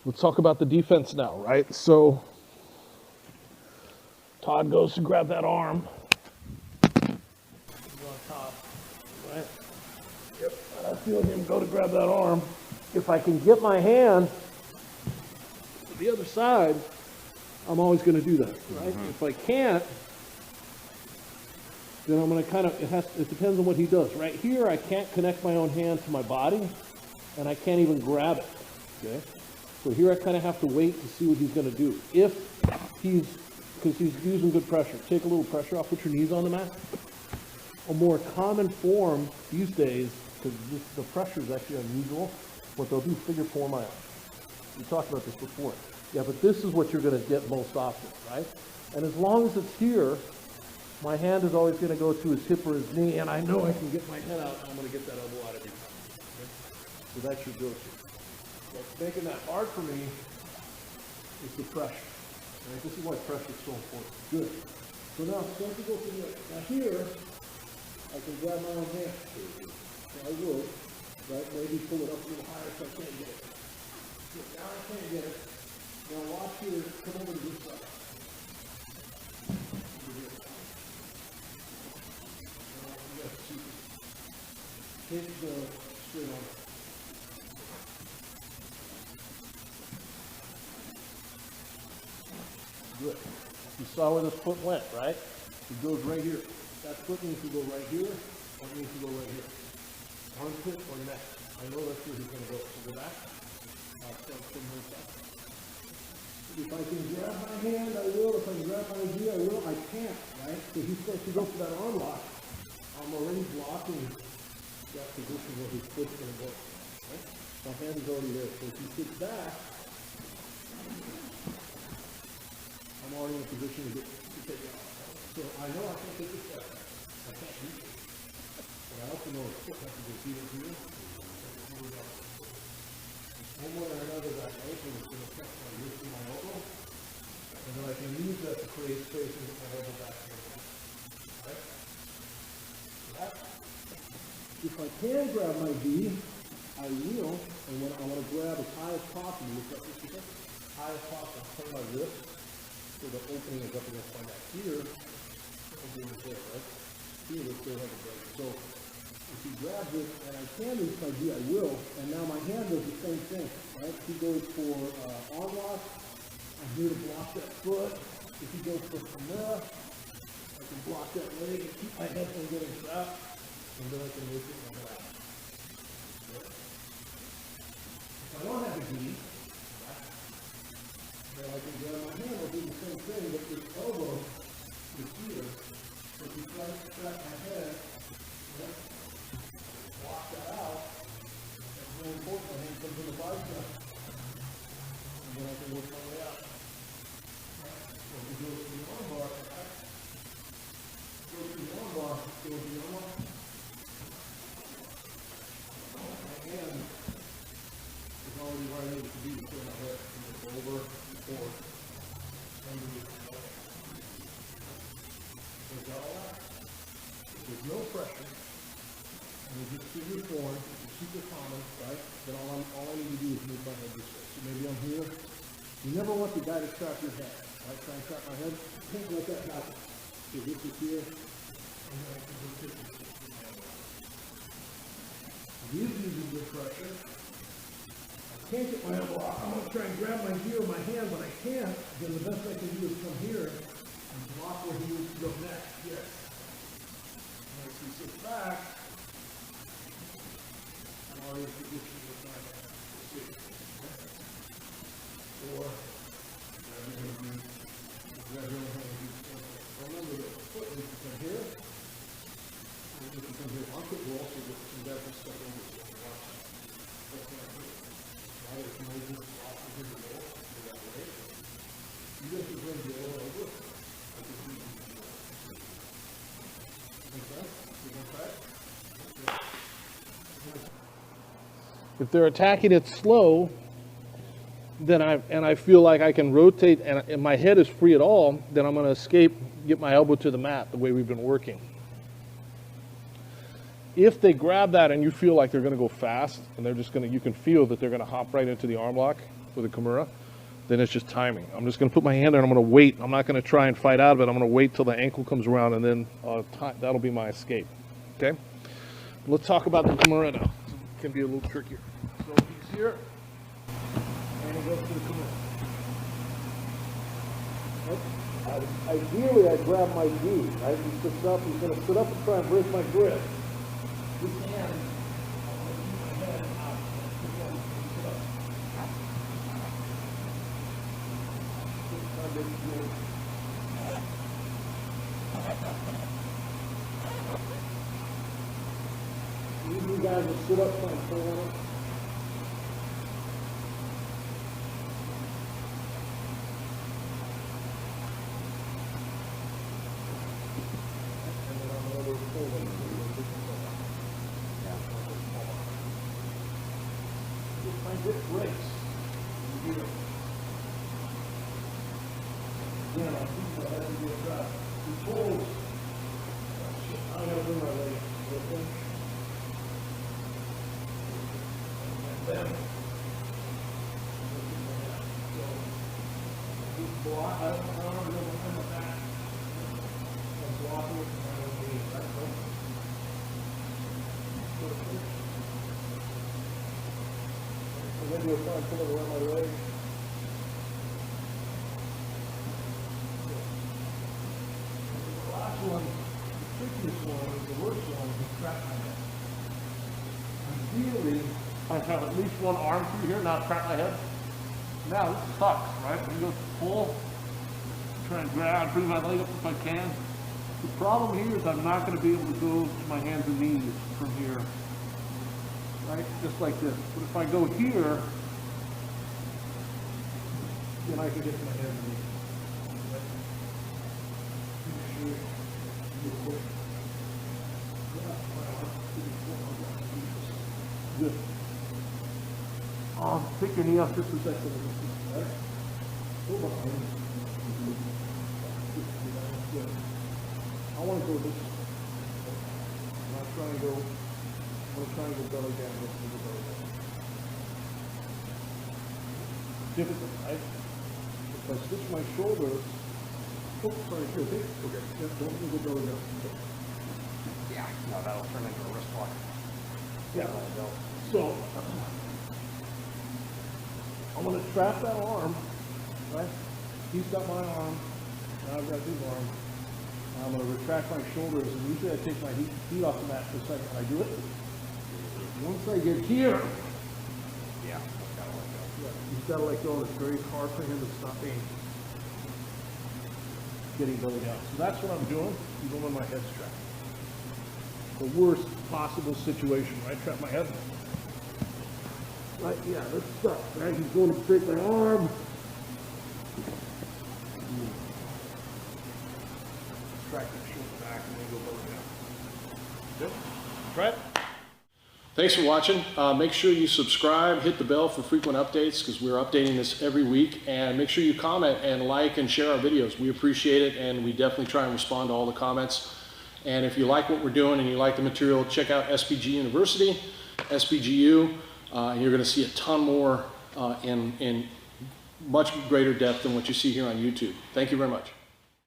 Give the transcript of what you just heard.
let's talk about the defense now, right? So Todd goes to grab that arm. He's on top, right? Yep, I feel him go to grab that arm. If I can get my hand to the other side, I'm always going to do that, right? If I can't, then I'm going to kind of, it depends on what he does. Right here, I can't connect my own hand to my body, and I can't even grab it, okay? So here I kind of have to wait to see what he's going to do. If because he's using good pressure, take a little pressure off, put your knees on the mat. A more common form these days, because the pressure is actually unusual, what they'll do, figure four mile. We talked about this before. Yeah, but this is what you're going to get most often, right? And as long as it's here, my hand is always going to go to his hip or his knee, and I know I can get my head out, and I'm going to get that elbow out every time. Okay? So that's your go-to. What's making that hard for me is the pressure. Right? This is why pressure is so important. Good. So now, start to go from there. Now here, I can grab my own hand. So I would, right? Maybe pull it up a little higher so I can't get it. So now I can't get it. Now watch here, come over to this side. Hit the straight on. Good. You saw where this foot went, right? It goes right here. That foot needs to go right here. That needs to go right here. Armpit or neck. I know that's where he's going to go. So go back. I'll start from this side. If I can grab my hand, I will. If I can grab my knee, I will. I can't, right? So he's supposed to go for that arm lock. I'm already blocking that position where his foot's going to go. Right? My hand is already there. So if he sits back, I'm already in a position to take it off. So I know I can't take this back. I can't reach it. But I also know his foot has to go here. One way or another, that ankle is going to touch my wrist and my elbow. And then I can use that to create space and get my elbow back here. Right? If I can grab my V, I will. And when I want to grab as high as possible, look at this, high as possible, turn my wrist. So the opening is up against my neck. Here, opening is there, right? Here, let's go ahead and break it. So if he grabs it, and I can reach my G, I will. And now my hand does the same thing, right? If he goes for arm lock, I'm here to block that foot. If he goes for Kimura, I can block that leg and keep my head from getting trapped. And then I can make it my back. Okay. If I don't have a G, then I can grab my hand, I'll do the same thing, but this elbow is here. So if you try to strap my head, right, block that out, that's very important. My hand comes in the bicep, and then I can work my way out. Right? So if we go to the arm bar, right? Go to the arm bar, go to the arm bar. My hand is already where I need it to be to put my head over. Or underneath. There's no pressure, and you just see your form, it's super common, right? Then all I need to do is move my head this way. So maybe I'm here. You never want the guy to trap your head, right? Try and trap my head. Can't let that happen. So this is here, and then I can go take this. He's using good pressure. Can't get my elbow off. I'm going to try and grab my heel with my hand, but I can't. Then the best I can do is come here and block where he needs to go next. Yes. And as he sits back, I'm already in position with my hand. Or grab your hand. Remember that the foot needs to come here. And if you come here, armpit will also get some definite stuff over here. That's not good. Right, if you move this off of the wall, go that way. You just bring the elbow over. If they're attacking it slow, then I feel like I can rotate and my head is free at all, then I'm going to escape, get my elbow to the mat the way we've been working. If they grab that and you feel like they're going to go fast and they're just going to, you can feel that they're going to hop right into the arm lock, with a Kimura, then it's just timing. I'm just going to put my hand there and I'm going to wait. I'm not going to try and fight out of it. I'm going to wait till the ankle comes around, and then that'll be my escape. Okay? Let's talk about the Kimura now. It can be a little trickier. So he's here, and he goes to the Kimura. Ideally, I grab my knee, right? He sits up, he's going to sit up and try and break my grip. This hand, I'm going to keep my head out. Sit up. You guys will sit up, try and pull on it. Get breaks. Here. Again, I think that has to be a drop. He pulls. I gotta bring my leg. Okay. And then. So, he's block. I don't know behind my back. I'm blocking it from my own knee. That's right. Maybe we'll try and pull it around my leg. The last one, the trickiest one, is the worst one, is trap my head. Ideally, I have at least one arm through here, not trap my head. Now this sucks, right? I'm going to pull, try and grab, bring my leg up if I can. The problem here is I'm not going to be able to go to my hands and knees from here. Right? Just like this. But if I go here, then I can get to my hands and knees. Right? Good. Take your knee off just a second. Right? Hold on. Good. I want to go this way. I'm not trying to go. I'm trying to go belly down. Let's do the belly down. Difficult, right? If I switch my shoulders, oh, sorry, here, okay. Yeah, don't go belly down. Okay. Yeah, no, that'll turn into a wrist lock. Yeah. So, I'm going to trap that arm, right? He's got my arm, and I've got his arm. I'm going to retract my shoulders, and usually I take my feet off the mat for a second. I do it. Once I get here, Yeah, gotta let go. yeah, he's got to let go. It's very hard for him to stop getting belly down. So that's what I'm doing, even when my head's trapped. The worst possible situation, right? Trap my head. Right, yeah, that's stuck, right? He's going to break my arm. Track that shoulder back and then go belly down. Yep. Try it. Thanks for watching. Make sure you subscribe, hit the bell for frequent updates because we're updating this every week. And make sure you comment and like and share our videos. We appreciate it, and we definitely try and respond to all the comments. And if you like what we're doing and you like the material, check out SBG University, SBGU, and you're going to see a ton more in much greater depth than what you see here on YouTube. Thank you very much.